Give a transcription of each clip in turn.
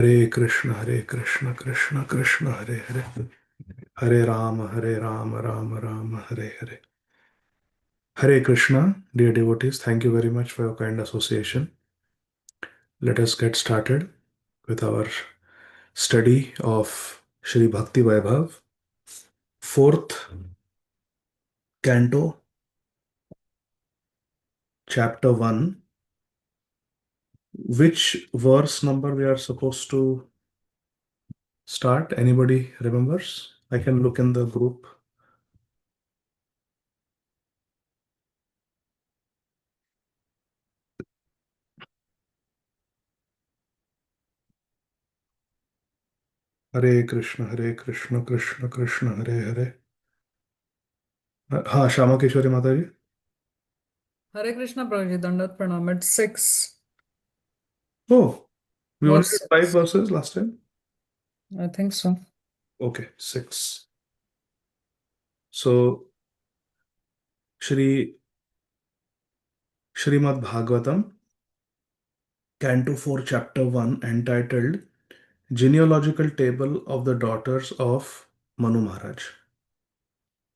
Hare Krishna, Krishna Krishna, Hare Hare, Hare Rama, Rama Rama, Hare Hare. Hare Krishna, dear devotees, thank you very much for your kind association. Let us get started with our study of Sri Bhakti Vaibhava, fourth canto, chapter 1. Which verse number we are supposed to start? Anybody remembers? I can look in the group. Hare Krishna, Krishna Krishna, Hare Hare. हाँ, श्यामा किशोरी माता जी. Hare Krishna Prabhuji, Dandat Pranam. It's 6, Oh, we only verse did five 6. verses last time. I think so. Okay, six. So, Shri Srimad Bhagavatam, Canto 4, Chapter 1, entitled Genealogical Table of the Daughters of Manu Maharaj.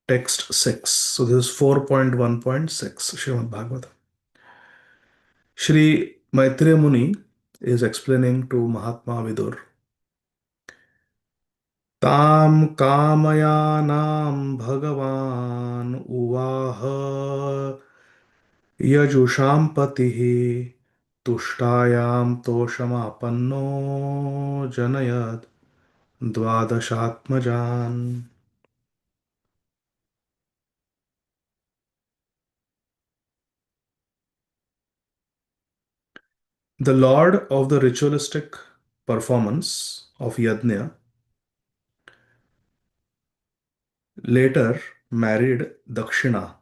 Text 6. So, this is 4.1.6, Srimad Bhagavatam. Shri Maitreya Muni is explaining to Mahatma Vidur. ताम कामयानां भगवान् उवाह यजुषां पतिः तुष्टायां तोषमापन्नो जनयत् द्वादशात्मजान्. The lord of the ritualistic performance of yajna later married Dakshina,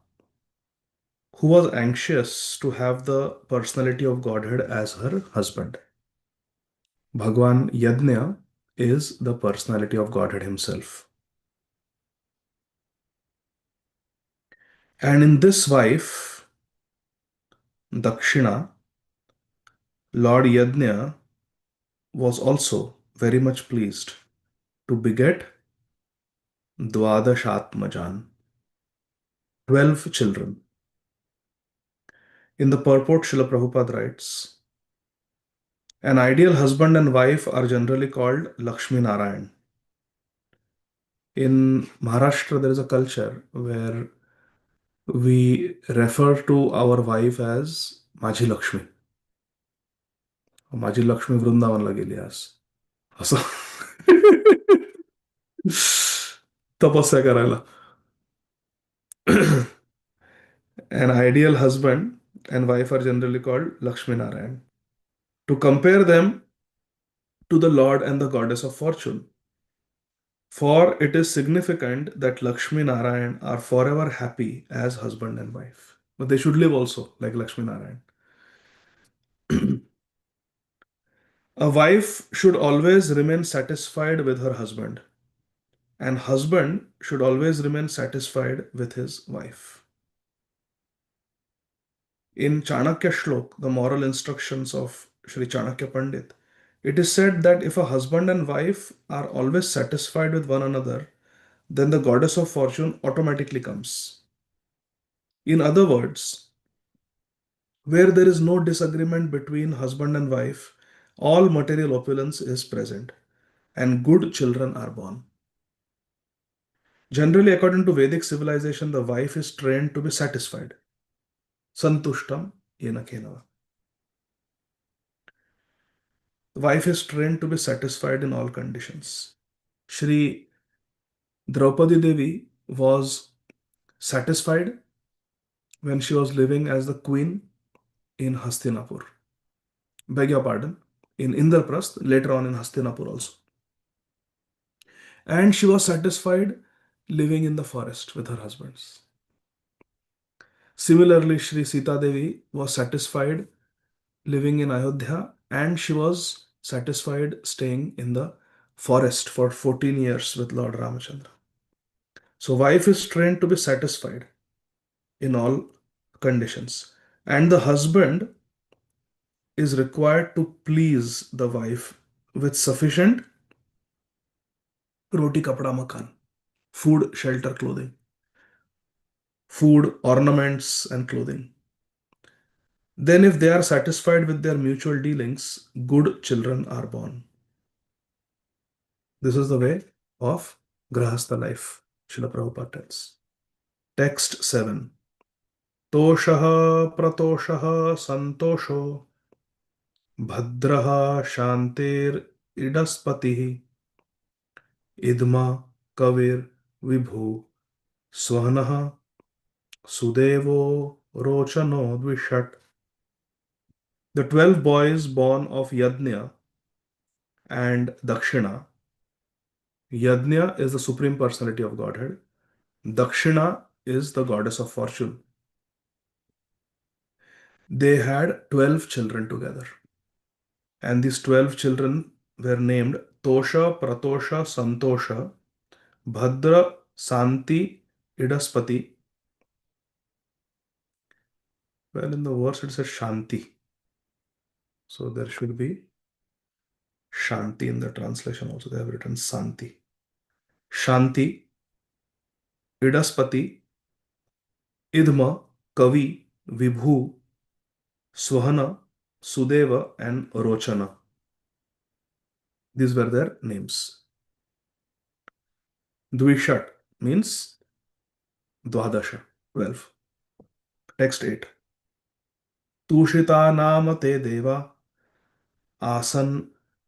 who was anxious to have the personality of Godhead as her husband. Bhagwan Yajna is the personality of Godhead himself. And in this wife, Dakshina, Lord Yajna was also very much pleased to beget Dwadashatmajan, 12 children. In the purport, Srila Prabhupada writes, an ideal husband and wife are generally called Lakshmi Narayan. In Maharashtra, there is a culture where we refer to our wife as Majhi Lakshmi. माझी लक्ष्मी वृंदावनला गेली आज असं तपस्या करायला. An ideal husband and wife are generally called Lakshmi Narayan. To compare them to the Lord and the goddess of fortune. For it is significant that Lakshmi Narayan are forever happy as husband and wife. But they should live also like Lakshmi Narayan. A wife should always remain satisfied with her husband, and husband should always remain satisfied with his wife. In Chanakya Shlok, the moral instructions of Sri Chanakya Pandit, it is said that if a husband and wife are always satisfied with one another, then the goddess of fortune automatically comes. In other words, where there is no disagreement between husband and wife, all material opulence is present and good children are born. Generally, according to Vedic civilization, the wife is trained to be satisfied. Santushtam yena kenava. The wife is trained to be satisfied in all conditions. Shri Draupadi Devi was satisfied when she was living as the queen in Hastinapur. Beg your pardon, in Indraprasth, later on in Hastinapur also. And she was satisfied living in the forest with her husbands. Similarly, Shri Sita Devi was satisfied living in Ayodhya and she was satisfied staying in the forest for 14 years with Lord Ramachandra. So, wife is trained to be satisfied in all conditions, and the husband is required to please the wife with sufficient roti, kapda, makan, food, shelter, clothing, food, ornaments, and clothing. Then, if they are satisfied with their mutual dealings, good children are born. This is the way of Grahastha life, Srila Prabhupada tells. Text 7. Toshaha pratoshaha santosho bhadraha shantir idaspatihi idma kavir vibhu swahanaha sudevo rochano dvishat. The 12 boys born of Yajna and Dakshina. Yajna is the Supreme Personality of Godhead. Dakshina is the goddess of fortune. They had 12 children together. And these 12 children were named Tosha, Pratosha, Santosha, Bhadra, Santi, Idaspati. Well, in the verse it says Shanti. So there should be Shanti in the translation also. They have written Santi. Shanti, Idaspati, Idma, Kavi, Vibhu, Swahana, Sudeva, and Rochana. These were their names. Dvishat means Dwadasha, 12. Text 8. Tushita नाम te deva आसन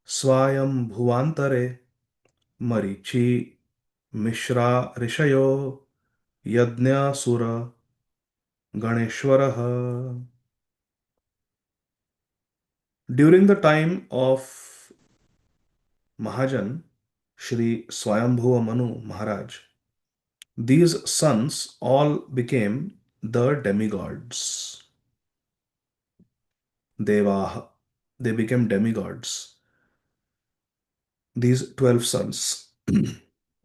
स्वायं भुवांतरे Marichi Mishra ऋषयो यज्ञासुर गणेश्वरः. During the time of Mahajan, Shri Swayambhuva Manu Maharaj, these sons all became the demigods. Devaha. They became demigods. These 12 sons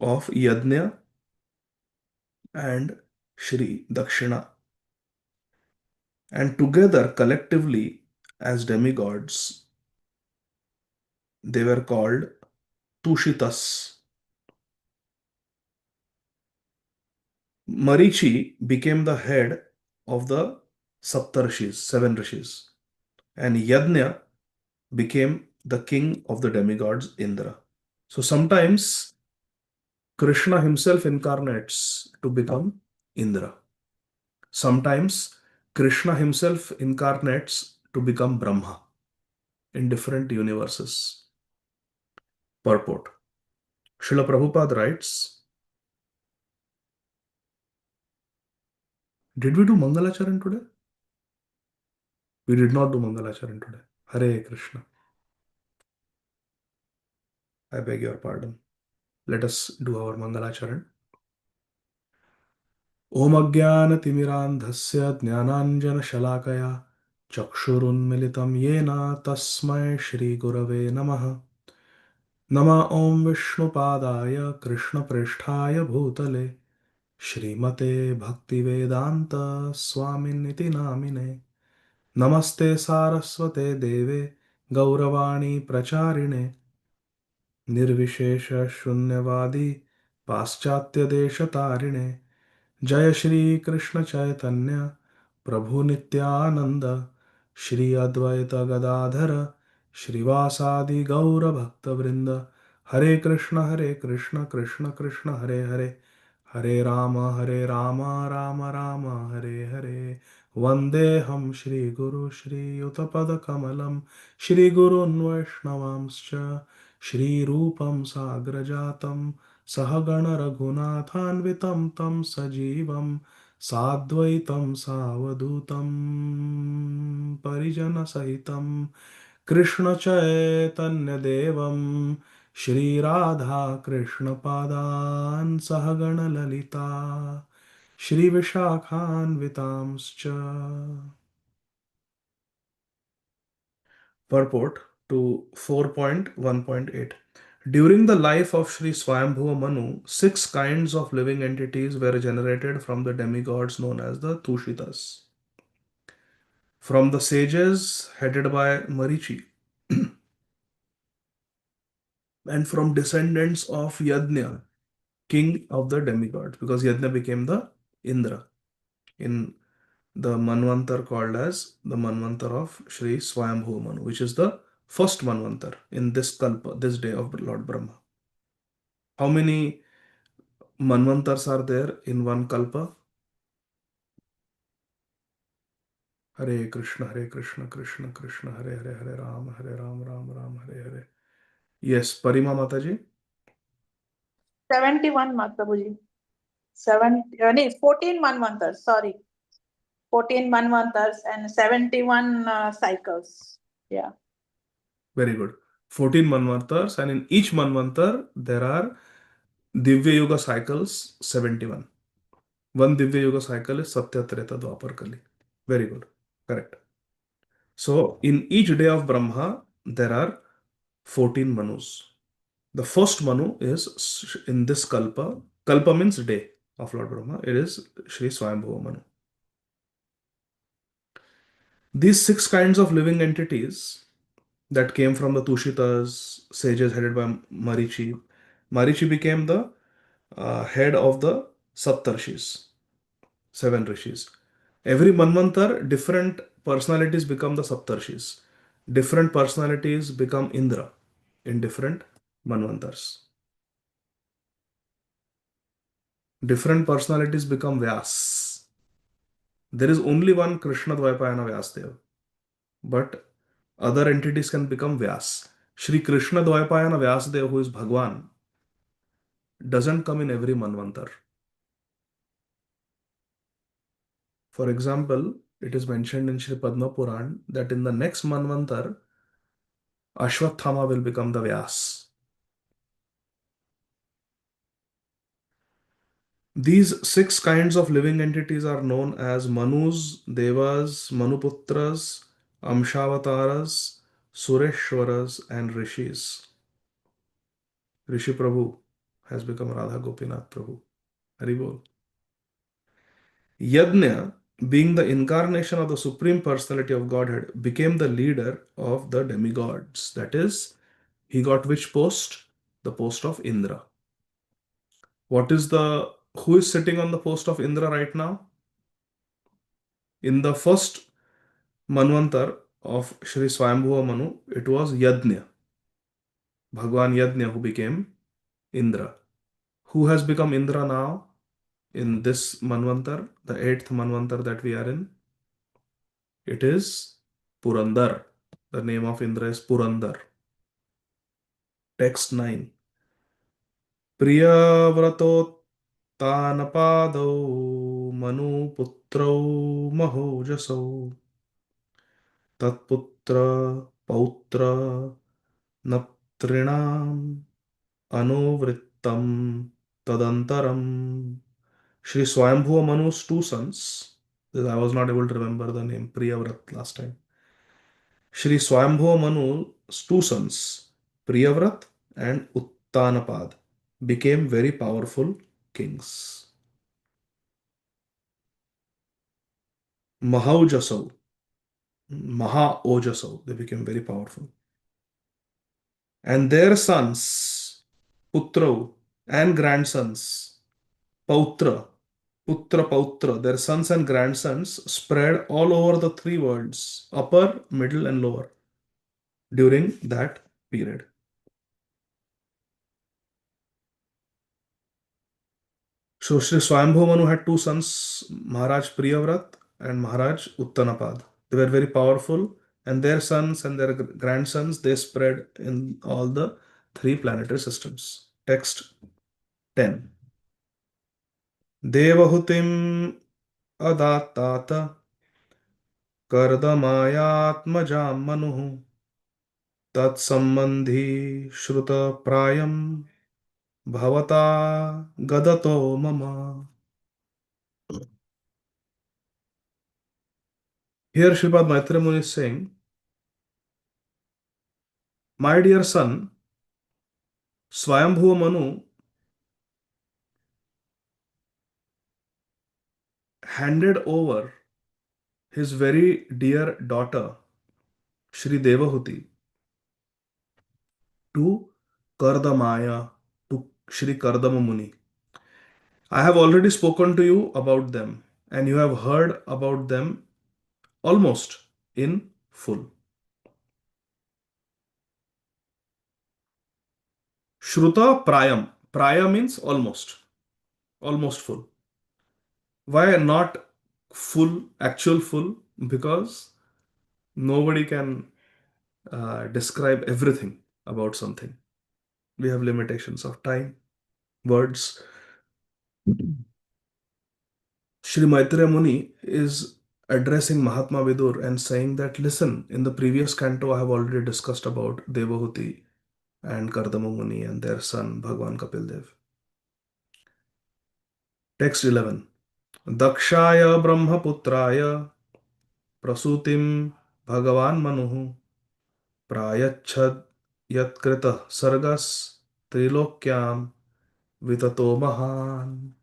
of Yajna and Shri Dakshina. And together, collectively, as demigods, they were called Tushitas. Marichi became the head of the Saptarshis, seven rishis, and Yajna became the king of the demigods, Indra. So sometimes Krishna himself incarnates to become Indra. Sometimes Krishna himself incarnates to become Brahma in different universes. Purport. Srila Prabhupada writes, did we do Mangalacharan today? We did not do Mangalacharan today. Hare Krishna. I beg your pardon. Let us do our Mangalacharan. Om Ajnana-timirandhasya Jnananjana-shalakaya Chakshurunmilitam Yena Tasmai Shri Gurave Namaha. Nama Om Vishnupadaya Krishna Pristhaya Bhutale Shrimate Bhakti Vedanta Swaminiti Namine. Namaste Saraswate Deve Gauravani Pracharine Nirvishesha Shunyavadi Paschatya Deshatarine Jaya Shri Krishna Chaitanya Prabhu Nityananda Shri Advaita Gadadhara Shrivasadi Gaura Bhakta Vrinda Hare Krishna Krishna Krishna Hare Hare Hare Rama Rama Rama Hare Hare Vandeham Shri Guru Shri Utapada Kamalam Shri Gurun Vaishnavamscha Shri Rupam Sagrajatam सहगण रघुनाथान्वितं तं सजीवं साद्वैतं सावधूतं परिजनसहितं कृष्णचैतन्यदेवं श्रीराधाकृष्णपादान् सहगण Lalita श्रीविशाखान्वितांश्च. Purport to 4.1.8. During the life of Sri Swayambhuva Manu, six kinds of living entities were generated from the demigods known as the Tushitas. From the sages headed by Marichi, and from descendants of Yajna, king of the demigods, because Yajna became the Indra in the Manvantar called as the Manvantar of Sri Swayambhu Manu, which is the first Manvantar in this Kalpa, this day of Lord Brahma. How many Manvantars are there in one Kalpa? Hare Krishna, Krishna Krishna, Hare Hare, Hare Ram, Ram Ram, Hare Hare. Yes, Parima Mataji. 71 Prabhuji. 14 Manvantars, sorry. 14 Manvantars and 71 cycles. Yeah. Very good. 14 Manvantars, and in each Manvantar, there are Divya Yuga cycles 71. One Divya Yuga cycle is Satya Treta Dwapar Kali. Very good. Correct. So, in each day of Brahma, there are 14 Manus. The first Manu is in this Kalpa. Kalpa means day of Lord Brahma. It is Sri Swayambhuva Manu. These six kinds of living entities that came from the Tushitas, sages headed by Marichi. Marichi became the head of the Saptarshis, seven rishis. Every Manvantar, different personalities become the Saptarshis. Different personalities become Indra in different Manvantars. Different personalities become Vyas. There is only one Krishna Dvaipayana Vyasdev, but other entities can become Vyas. Shri Krishna Dvaipayana Vyasdev, who is Bhagwan, doesn't come in every Manvantar. For example, it is mentioned in Shri Padma Puran that in the next Manvantar, Ashwathama will become the Vyas. These six kinds of living entities are known as Manus, Devas, Manuputras, Amshavataras, Sureshwaras, and Rishis. Rishi Prabhu has become Radha Gopinath Prabhu. Haribol. Yajna, being the incarnation of the Supreme Personality of Godhead, became the leader of the demigods. That is, he got which post? The post of Indra. Who is sitting on the post of Indra right now? In the first Manvantar of Sri Swayambhuva Manu, it was Yajna, Bhagwan Yajna, who became Indra. Who has become Indra now in this Manvantar, the eighth Manvantar that we are in? It is Purandar. The name of Indra is Purandar. Text 9. Priyavratottanapado Manuputrau Mahojasau Tatputra Pautra Naptrinam Anuvrittam Tadantaram. Shri Swayambhuva Manu's two sons. I was not able to remember the name Priyavrat last time. Shri Swayambhuva Manu's two sons, Priyavrat and Uttanapad, became very powerful kings. Mahaujasau, Mahaojasau, they became very powerful. And their sons, Putrau, and grandsons, Pautra, Putra Pautra, their sons and grandsons spread all over the three worlds, upper, middle, and lower, during that period. So Sri Swayambhu Manu had two sons, Maharaj Priyavrat and Maharaj Uttanapad. They were very powerful, and their sons and their grandsons, they spread in all the three planetary systems. Text 10. Devahutim adatata kardamayaatmajam manuhu tat sambandhi shruta prayam bhavata gadato mama. Here Sripad Maitreya Muni is saying, my dear son, Swayambhuva Manu handed over his very dear daughter, Shri Devahuti, to Kardamaya to Shri Kardama Muni. I have already spoken to you about them, and you have heard about them almost in full. Shruta Prayam. Praya means almost full. Why not full, actual full? Because nobody can describe everything about something. We have limitations of time, words. Sri Maitreya Muni is addressing Mahatma Vidur and saying that, listen, in the previous canto, I have already discussed about Devahuti and Kardama Muni and their son, Bhagwan Kapil Dev. Text 11. Dakshaya Brahmaputraya Prasutim Bhagavan Manuhu Prayachad Yatkritah Sargas Trilokyam Vitato Mahan.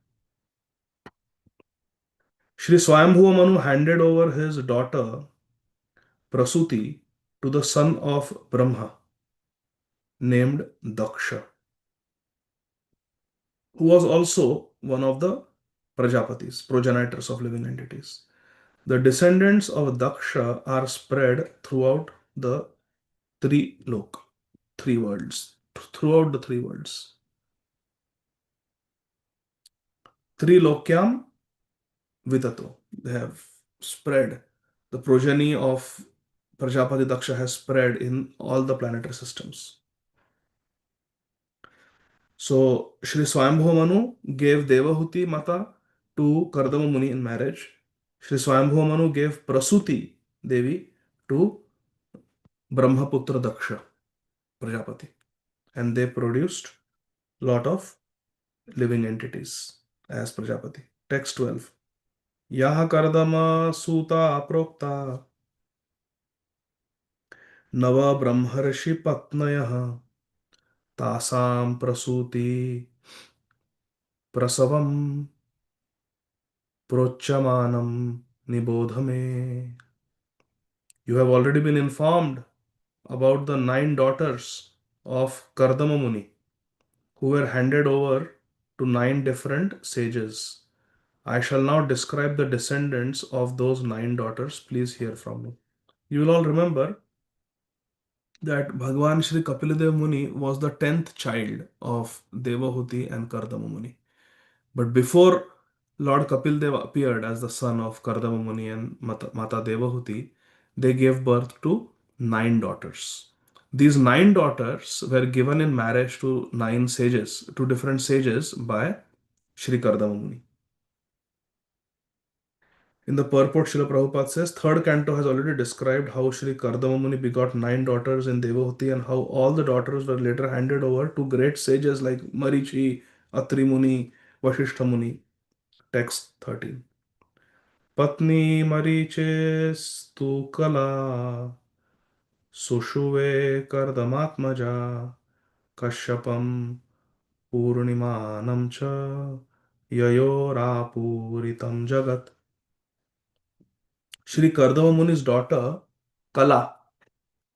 Shri Swayambhuva Manu handed over his daughter Prasuti to the son of Brahma named Daksha, who was also one of the Prajapatis, progenitors of living entities. The descendants of Daksha are spread throughout the three worlds, throughout the three worlds. Trilokyam Vitato. They have spread. The progeny of Prajapati Daksha has spread in all the planetary systems. So Shri Swayambhuva Manu gave Devahuti Mata to Kardama Muni in marriage. Shri Swayambhuva Manu gave Prasuti Devi to Brahmaputra Daksha Prajapati, and they produced lot of living entities as Prajapati. Text 12. Yaha Kardama Suta Aprokta Nava Brahmarshi Patnayaha Tasam Prasuti Prasavam Prochamanam Nibodhame. You have already been informed about the 9 daughters of Kardama Muni who were handed over to 9 different sages. I shall now describe the descendants of those 9 daughters. Please hear from me. You will all remember that Bhagwan Shri Kapildev Muni was the 10th child of Devahuti and Kardama Muni. But before Lord Kapil Dev appeared as the son of Kardama Muni and Mata Devahuti, they gave birth to 9 daughters. These 9 daughters were given in marriage to 9 sages, to different sages by Shri Kardama Muni. In the purport, Srila Prabhupada says, third canto has already described how Shri Kardama Muni begot 9 daughters in Devahuti and how all the daughters were later handed over to great sages like Marichi, Atri Muni, Vasishtha Muni. Text 13. Patni Mariche Kala Sushuve Kardamatmaja Kashyapam Purnimanam Cha Yayora Jagat. Shri Kardama Muni's daughter Kala,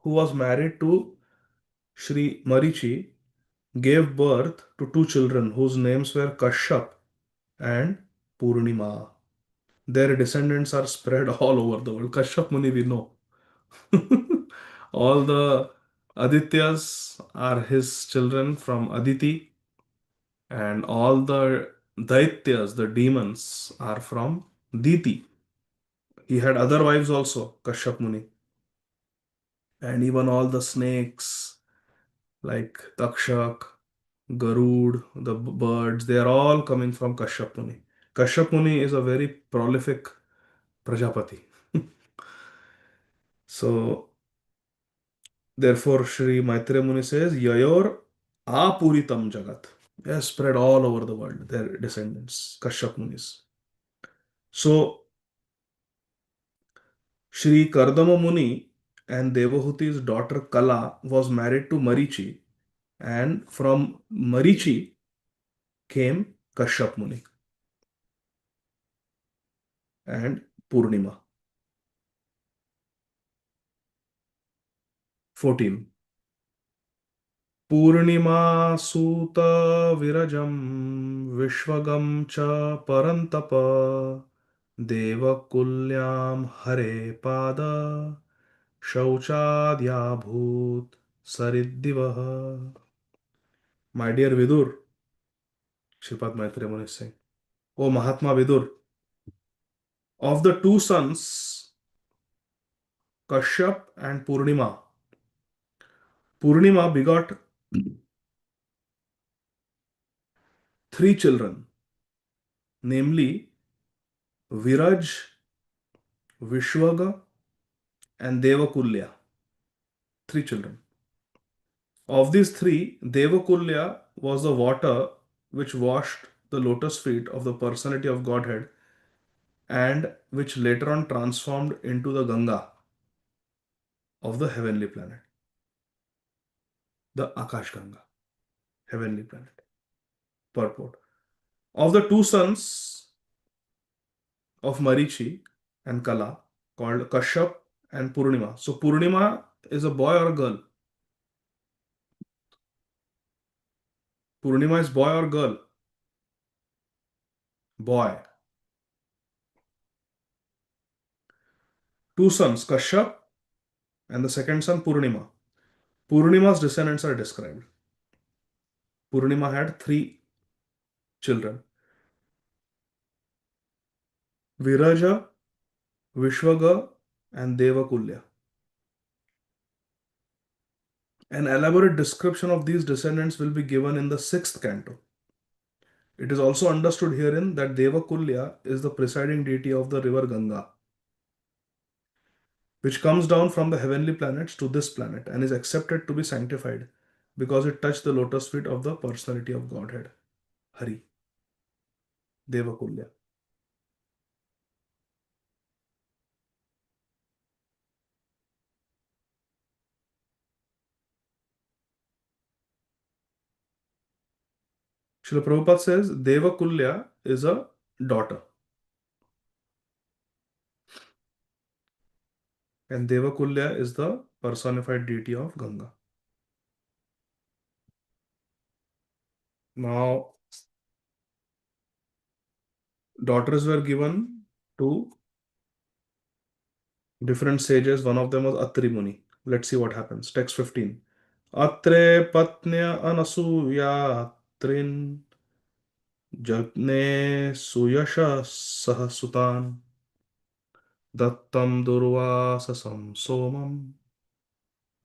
who was married to Shri Marichi, gave birth to 2 children whose names were Kashyap and Purnima. Their descendants are spread all over the world. Kashyap Muni we know. All the Adityas are his children from Aditi, and all the Daityas, the demons, are from Diti. He had other wives also, Kashyap Muni. And even all the snakes like Takshak, Garud, the birds, they are all coming from Kashyap Muni. Kashyap Muni is a very prolific Prajapati. So, therefore, Sri Maitreya Muni says, Yayor Apuritam Jagat. They are spread all over the world, their descendants, Kashyap Munis. So, Sri Kardama Muni and Devahuti's daughter Kala was married to Marichi, and from Marichi came Kashyap Muni and Purnima. 14. Purnima Suta Virajam Vishwagam Cha Parantapa Devakulyam Hare Pada Shauchadya Bhut Sariddivaha. My dear Vidur, Shripad Maitreya Muni is saying, O Mahatma Vidur, of the two sons, Kashyap and Purnima, Purnima begot three children, namely Viraj, Vishwaga, and Devakulya. Three children. Of these three, Devakulya was the water which washed the lotus feet of the personality of Godhead and which later on transformed into the Ganga of the heavenly planet, the Akash Ganga, heavenly planet. Purport. Of the two sons of Marichi and Kala, called Kashyap and Purnima. So Purnima is a boy or a girl? Purnima is boy or girl? Boy. Two sons, Kashyap and the second son, Purnima. Purnima's descendants are described. Purnima had three children, Viraja, Vishwaga, and Devakulya. An elaborate description of these descendants will be given in the 6th canto. It is also understood herein that Devakulya is the presiding deity of the river Ganga, which comes down from the heavenly planets to this planet and is accepted to be sanctified because it touched the lotus feet of the personality of Godhead, Hari, Devakulya. Srila Prabhupada says Devakulya is a daughter. And Devakulya is the personified deity of Ganga. Now, daughters were given to different sages. One of them was Atri Muni. Let's see what happens. Text 15. Atre patnya anasuya trin jatne suyasha sahasutan dattam durvasasam somam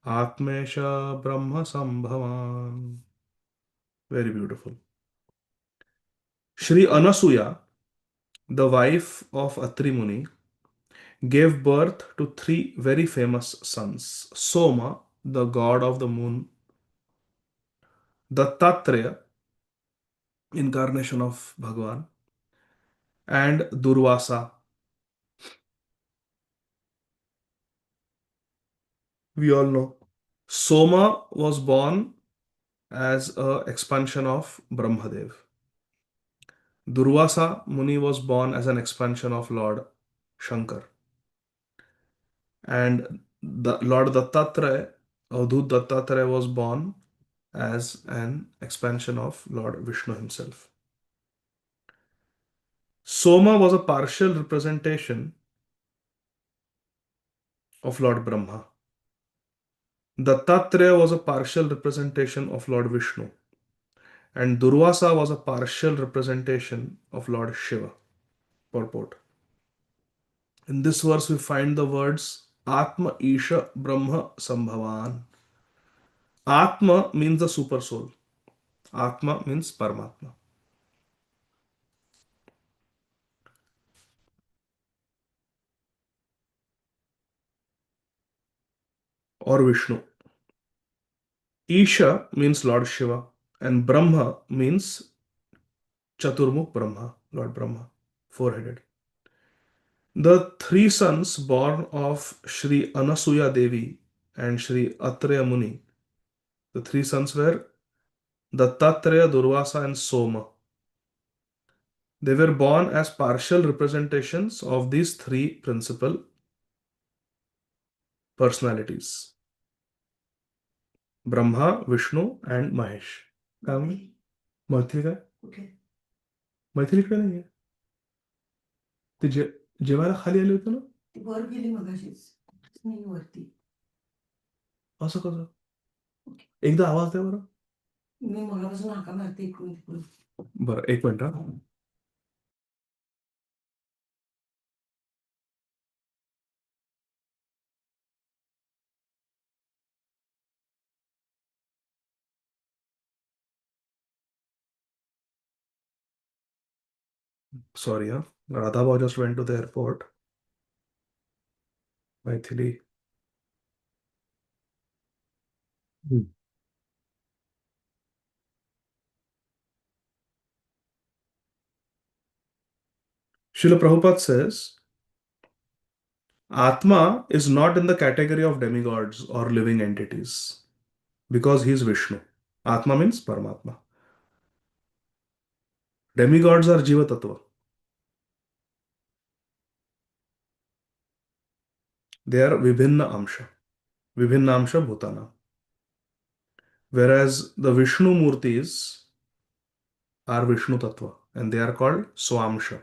atmesha brahma sambhavan. Very beautiful. Shri Anasuya, the wife of Atri Muni, gave birth to three very famous sons. Soma, the god of the moon, Dattatreya, incarnation of Bhagavan, and Durvasa. We all know. Soma was born as an expansion of Brahmadev. Durvasa Muni was born as an expansion of Lord Shankar. And the Lord Dattatreya, Avadhut Dattatreya, was born as an expansion of Lord Vishnu himself. Soma was a partial representation of Lord Brahma. Dattatreya was a partial representation of Lord Vishnu. And Durvasa was a partial representation of Lord Shiva. Purport. In this verse, we find the words Atma Isha Brahma Sambhavan. Atma means the super soul. Atma means Paramatma. Or Vishnu. Isha means Lord Shiva. And Brahma means Chaturmukh Brahma, Lord Brahma, four-headed. The three sons born of Shri Anasuya Devi and Shri Atreya Muni, the three sons were Dattatreya, Durvasa, and Soma. They were born as partial representations of these three principal personalities. Brahma, Vishnu and Mahesh. काय म्हणे? मैथिली काय? कुठे मैथिली इकडे नाहीये. ते जेवायला खाली आले होते ना. ती वर गेली मगाशीच नाही वरती. असं कसं? एकदा आवाज द्या बरं. मी मगापासून हाका मारते इकडून तिकडून. बरं, एक मिनिट हा. Sorry, huh? Radha just went to the airport. Maithili. Srila Prabhupada says, Atma is not in the category of demigods or living entities because he is Vishnu. Atma means Paramatma. Demigods are Jiva Tattva. They are Vibhinna Amsha. Vibhinna Amsha Bhutana. Whereas the Vishnu Murtis are Vishnu Tattva and they are called Swamsha.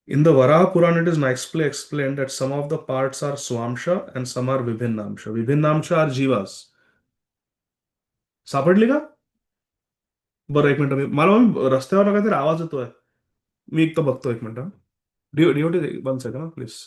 In the Varaha Puran, it is nicely explained that some of the parts are Swamsha and some are Vibhinnamsha. Vibhinnamsha are Jivas. सापडली का? बरं, एक minute. मला रस्त्यावर काहीतरी आवाज येतोय. मी एक तर बघतो, एक minute. Duty 1 second please.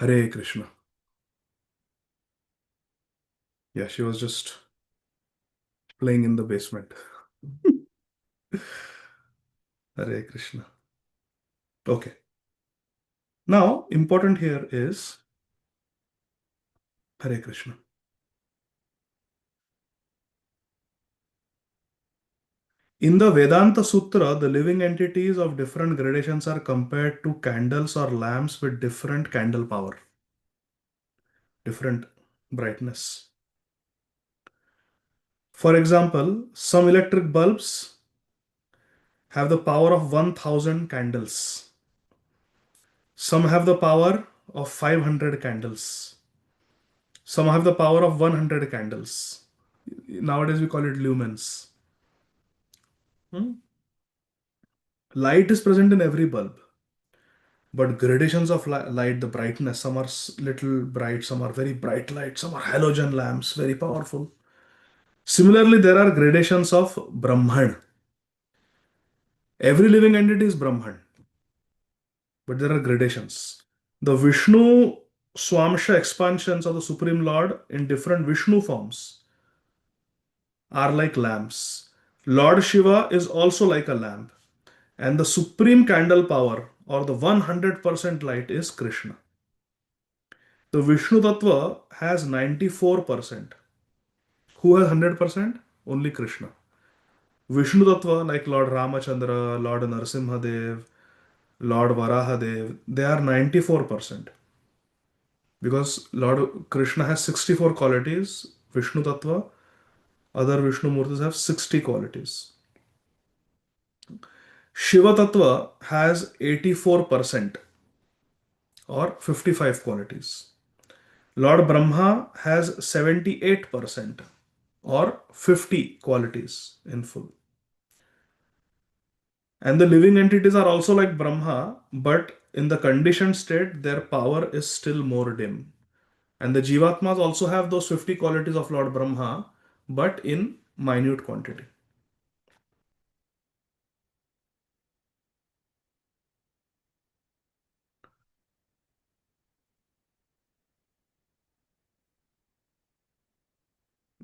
Hare Krishna. Yeah, she was just playing in the basement. Hare Krishna. Okay. Now, important here is Hare Krishna. In the Vedanta Sutra, the living entities of different gradations are compared to candles or lamps with different candle power, different brightness. For example, some electric bulbs have the power of 1000 candles. Some have the power of 500 candles. Some have the power of 100 candles. Nowadays we call it lumens. Light is present in every bulb, but gradations of light, the brightness, some are little bright, some are very bright light, some are halogen lamps, very powerful. Similarly, there are gradations of Brahman. Every living entity is Brahman, but there are gradations. The Vishnu Swamsha expansions of the Supreme Lord in different Vishnu forms are like lamps. Lord Shiva is also like a lamp. And the supreme candle power or the 100% light is Krishna. The Vishnu Tattva has 94%. Who has 100%? Only Krishna. Vishnu Tattva, like Lord Ramachandra, Lord Narsimhadev, Lord Varahadev, they are 94%. because Lord Krishna has 64 qualities, Vishnu Tattva, other Vishnu Murtis have 60 qualities. Shiva Tattva has 84% or 55 qualities. Lord Brahma has 78% or 50 qualities in full. And the living entities are also like Brahma, but in the conditioned state, their power is still more dim. And the Jivatmas also have those 50 qualities of Lord Brahma, but in minute quantity.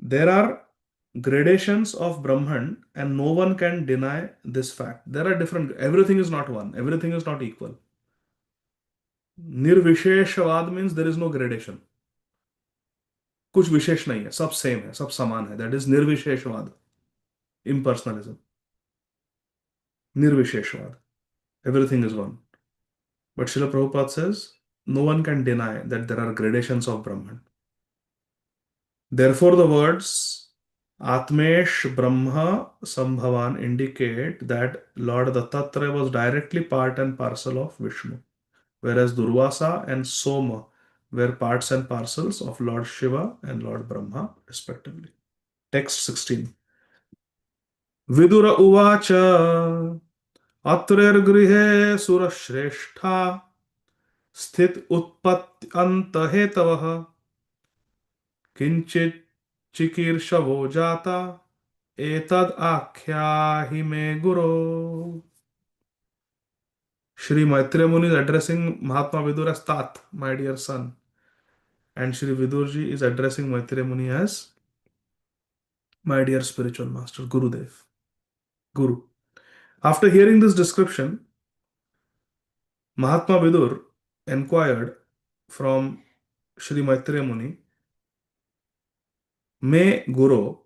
There are gradations of Brahman, and no one can deny this fact. There are different, everything is not one, everything is not equal. Nirvisheshavad means there is no gradation. कुछ विशेष नहीं है, सब same है, सब समान है. That is निर्विशेषवाद, impersonalism. Nirvisheshvad. Everything is one. But Srila Prabhupada says, no one can deny that there are gradations of Brahman. Therefore, the words Atmesh Brahma Sambhavan indicate that Lord Dattatreya was directly part and parcel of Vishnu, whereas Durvasa and Soma were parts and parcels of Lord Shiva and Lord Brahma, respectively. Text 16. Vidura Uvacha Atrer Grihe Surashreshtha Sthit Utpat Anta Hetavaha Kinchit Chikirshavo Jata Etad Akhyahi Me Guru. Shri Maitreya Muni is addressing Mahatma Vidur as Tat, my dear son. And Shri Vidurji is addressing Maitreya Muni as my dear spiritual master, Gurudev. Guru. After hearing this description, Mahatma Vidur inquired from Shri Maitreya Muni, May Guru,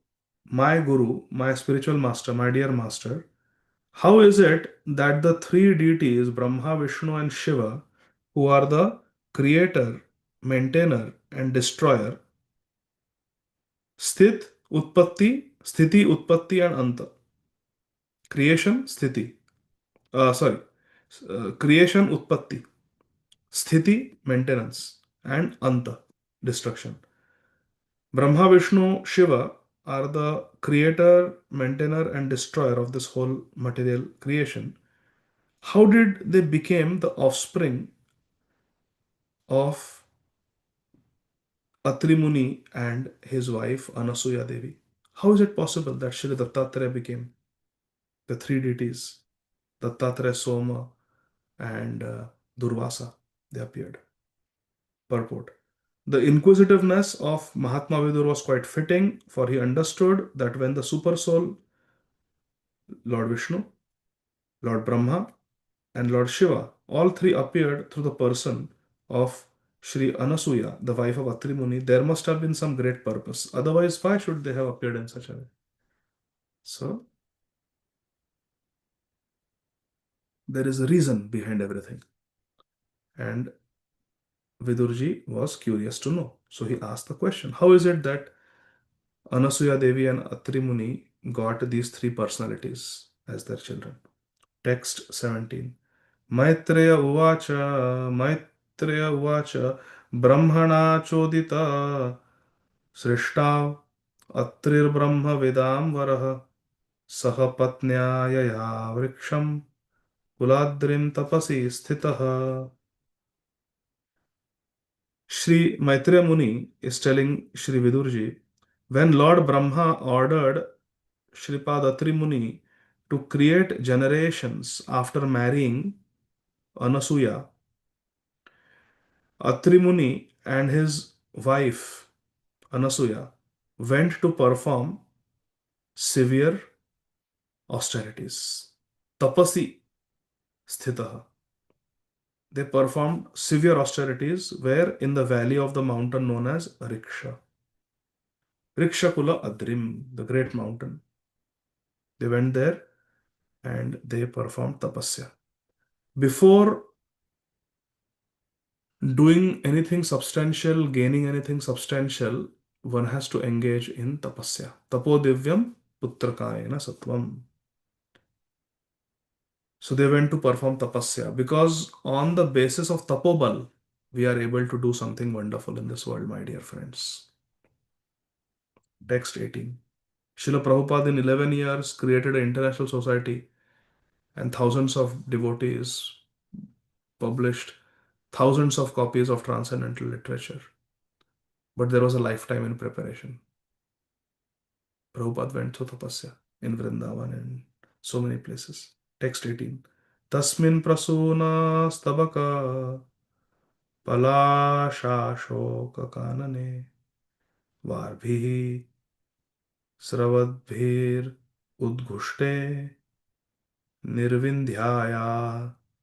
my spiritual master, my dear master, how is it that the three deities, Brahma, Vishnu, and Shiva, who are the creator, maintainer, and destroyer, Sthiti, Utpatti, and Anta. Creation, Sthiti. Creation, Utpatti. Sthiti, maintenance. And Anta, destruction. Brahma, Vishnu, Shiva are the creator, maintainer, and destroyer of this whole material creation. How did they become the offspring of Atri Muni and his wife Anasuya Devi? How is it possible that Shri Dattatreya became the three deities, Dattatreya, Soma, and Durvasa? They appeared. Purport. The inquisitiveness of Mahatma Vidur was quite fitting, for he understood that when the super soul, Lord Vishnu, Lord Brahma, and Lord Shiva, all three appeared through the person of Shri Anasuya, the wife of Atri Muni, there must have been some great purpose. Otherwise, why should they have appeared in such a way? So, there is a reason behind everything. And Vidurji was curious to know. So he asked the question, how is it that Anasuya Devi and Atri Muni got these three personalities as their children? Text 17. Maitreya Uvacha Brahmana Chodita Srishtav Atrir Brahma Vedam Varaha Saha Patnyaya Vriksham Kuladrim Tapasi Sthitaha. Shri Maitreya Muni is telling Shri Vidurji, when Lord Brahma ordered Shripad Atri Muni to create generations after marrying Anasuya, Atri Muni and his wife Anasuya went to perform severe austerities. Tapasi sthitaha. They performed severe austerities where in the valley of the mountain known as Riksha. Rikshakula Adrim, the great mountain. They went there and they performed tapasya. Before doing anything substantial, gaining anything substantial, one has to engage in tapasya. Tapo divyam putrakayena sattvam. So they went to perform tapasya because on the basis of tapobal, we are able to do something wonderful in this world, my dear friends. Text 18. Srila Prabhupada in 11 years created an international society and thousands of devotees published thousands of copies of transcendental literature. But there was a lifetime in preparation. Prabhupada went through tapasya in Vrindavan and so many places. Text 18. Tasmin prasuna stabaka पलाशाशोक कानने वार्भिः स्रवद्भिर् उद्घुष्टे निर्विन्ध्याया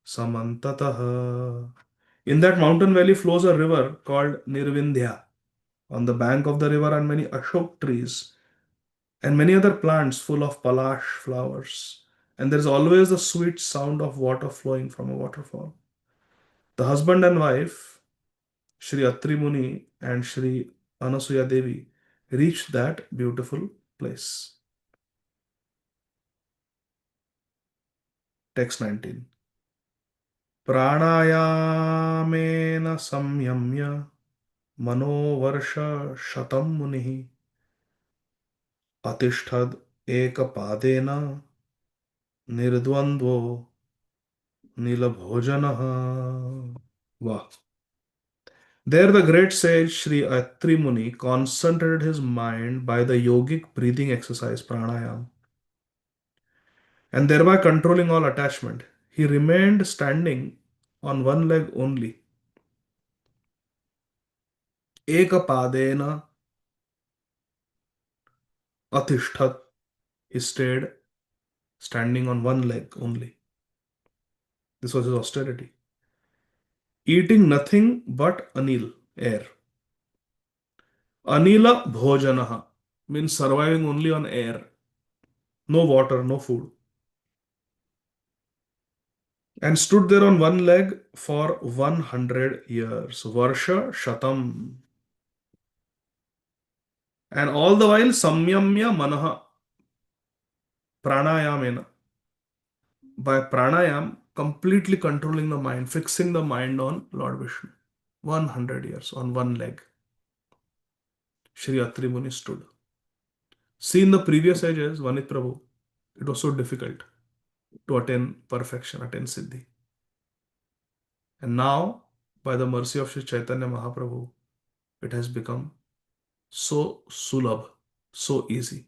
samantataha. In that mountain valley flows a river called Nirvindhya. On the bank of the river are many ashok trees and many other plants full of palash flowers. And there is always the sweet sound of water flowing from a waterfall. The husband and wife, Shri Atri Muni and Shri Anasuya Devi, reached that beautiful place. Text 19. Pranayamena samyamya manovarsha shatam munihi atishtad ekapadena nirdvandvo nilabhojanaha. Wow. There the great sage Sri Atri Muni concentrated his mind by the yogic breathing exercise pranayam and thereby controlling all attachment. He remained standing on one leg only. Ekapadena atishtat. He stayed standing on one leg only. This was his austerity. Eating nothing but anil, air. Anila bhojanaha means surviving only on air. No water, no food. And stood there on one leg for 100 years. Varsha Shatam. And all the while, Samyamya Manaha. Pranayamena. By pranayam, completely controlling the mind, fixing the mind on Lord Vishnu. 100 years on one leg. Shri Atri Muni stood. See, in the previous ages, Vanit Prabhu, it was so difficult to attain perfection, attain Siddhi. And now, by the mercy of Shri Chaitanya Mahaprabhu, it has become so sulabh, so easy.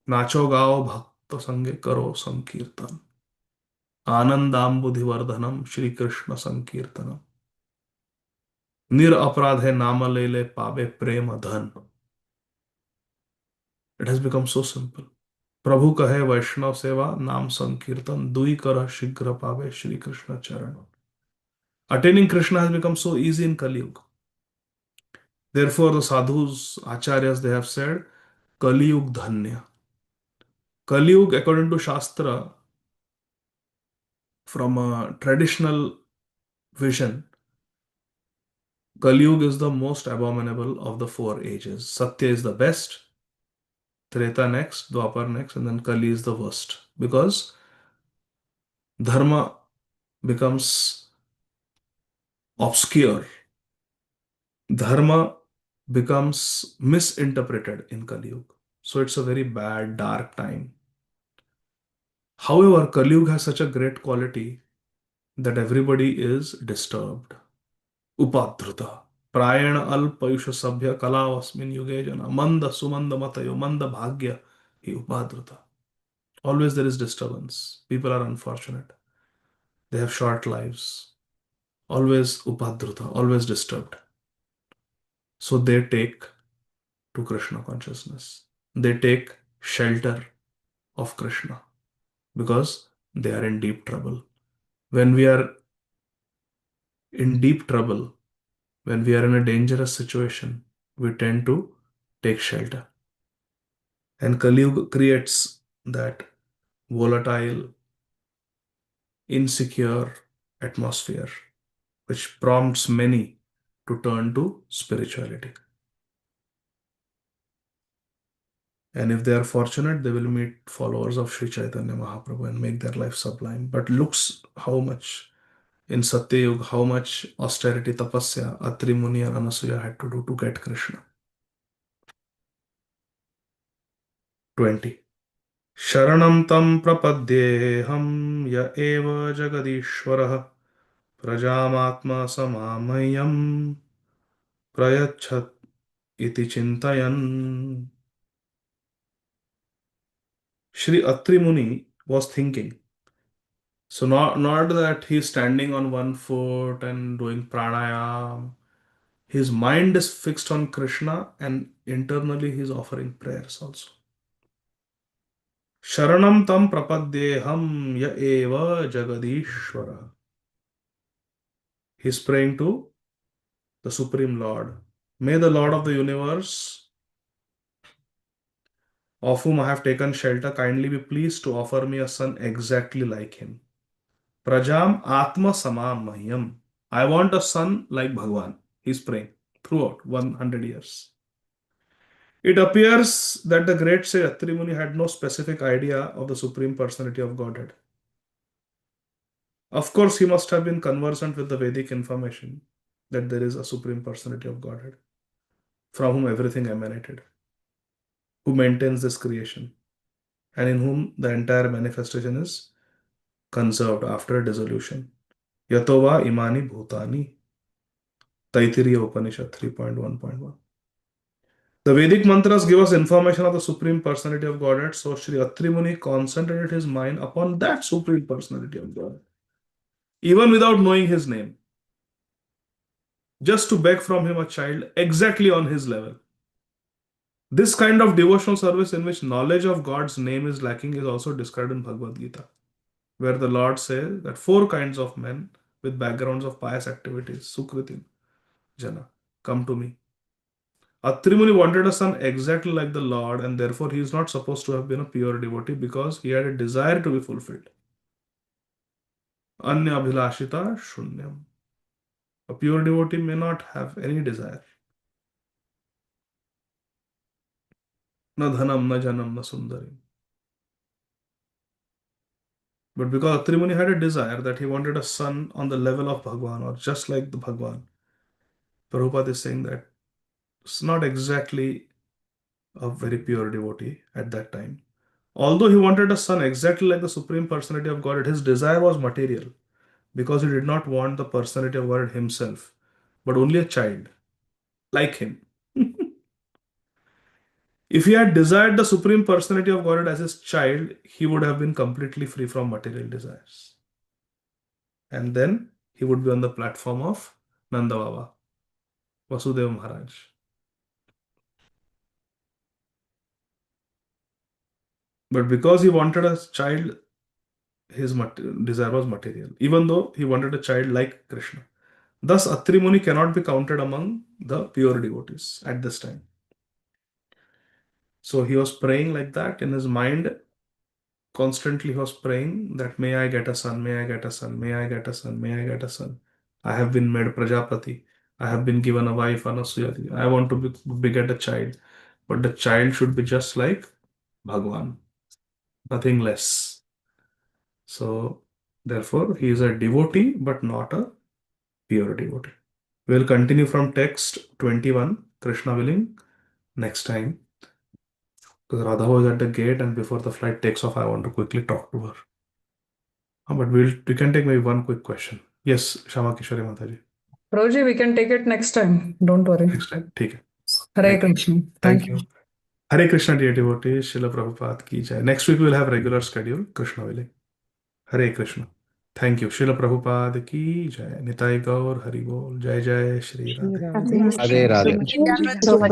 Nacho gao bhakta sange karo sankirtan. Anandambudhivardhanam Shri Krishna sankirtanam. Nir अपराधे नाम ले ले पावे प्रेम धन. It has become so simple. प्रभु कहे वैष्णव सेवा नाम संकीर्तन दुई कर शीघ्र पावे श्री कृष्ण चरण. Attaining Krishna has become so easy in Kali Yuga. Therefore, the sadhus, acharyas, they have said, Kali Yuga dhanya. Kali Yuga, according to Shastra, from a traditional vision, Kali Yuga is the most abominable of the four ages. Satya is the best, Treta next, Dwapar next, and then Kali is the worst. Because dharma becomes obscure. Dharma becomes misinterpreted in Kali Yuga. So it's a very bad, dark time. However, Kali Yuga has such a great quality that everybody is disturbed. Upadhruta. Prayana alpayusha sabhya kalavasmin yuge jana. Manda sumanda matayo. Manda bhagya. Hi upadhruta. Always there is disturbance. People are unfortunate. They have short lives. Always upadhruta. Always disturbed. So they take to Krishna consciousness. They take shelter of Krishna because they are in deep trouble. When we are in deep trouble, when we are in a dangerous situation, we tend to take shelter. And Kali Yuga creates that volatile, insecure atmosphere which prompts many to turn to spirituality. And if they are fortunate, they will meet followers of Sri Chaitanya Mahaprabhu and make their life sublime. But looks how much in Satyayug, how much austerity, tapasya, Atri Muni and Anasuya had to do to get Krishna. 20. Sharanam tam prapadyeham ya eva jagadishwarah prajamatma samamayam prayachat iti chintayan. Shri Atri Muni was thinking. So not that he's standing on one foot and doing pranayam. His mind is fixed on Krishna and internally he's offering prayers also. Sharanam tam prapadyeham ya eva jagadishwara. He's praying to the Supreme Lord. May the Lord of the universe, of whom I have taken shelter, kindly be pleased to offer me a son exactly like him. Prajam Atma Samam Mahyam. I want a son like Bhagwan. He's praying throughout 100 years. It appears that the great sage Atri Muni had no specific idea of the Supreme Personality of Godhead. Of course, he must have been conversant with the Vedic information that there is a Supreme Personality of Godhead from whom everything emanated, who maintains this creation, and in whom the entire manifestation is conserved after dissolution. Yatova imani bhutani. Taittiriya Upanishad 3.1.1. The Vedic mantras give us information of the Supreme Personality of Godhead, so Sri Atri Muni concentrated his mind upon that Supreme Personality of Godhead, even without knowing his name, just to beg from him a child exactly on his level. This kind of devotional service in which knowledge of God's name is lacking is also described in Bhagavad Gita, where the Lord says that 4 kinds of men with backgrounds of pious activities, Sukritin, Jana, come to me. Atri Muni wanted a son exactly like the Lord, and therefore he is not supposed to have been a pure devotee because he had a desire to be fulfilled. Anya abhilashita shunyam. A pure devotee may not have any desire. Na dhanam, na janam, na sundarim. But because Atri Muni had a desire that he wanted a son on the level of Bhagwan or just like the Bhagwan, Prabhupada is saying that it's not exactly a very pure devotee at that time. Although he wanted a son exactly like the Supreme Personality of Godhead, his desire was material because he did not want the Personality of Godhead himself, but only a child like him. If he had desired the Supreme Personality of Godhead as his child, he would have been completely free from material desires. And then he would be on the platform of Nanda Baba, Vasudeva Maharaj. But because he wanted a child, his desire was material, even though he wanted a child like Krishna. Thus, Atri Muni cannot be counted among the pure devotees at this time. So he was praying like that in his mind. Constantly he was praying that may I get a son, may I get a son, may I get a son, may I get a son. I have been made Prajapati. I have been given a wife, Anasuyati. I want to beget a child. But the child should be just like Bhagwan. Nothing less. So, therefore, he is a devotee, but not a pure devotee. We will continue from text 21, Krishna willing, next time. Because Radha was at the gate and before the flight takes off, I want to quickly talk to her. But we can take maybe one quick question. Yes, Shama Kishore Mataji. Prabhuji, we can take it next time. Don't worry. Next time, take it. Hare Krishna. Thank you. Hare Krishna, dear devotees. Srila Prabhupada ki jai. Next week we will have regular schedule. Krishna willing. Hare Krishna. Thank you. Srila Prabhupada ki jai. Nitai Gaur Hari Bol. Jai Jai Shri Radhe. Radhe Radhe. Thank you so much.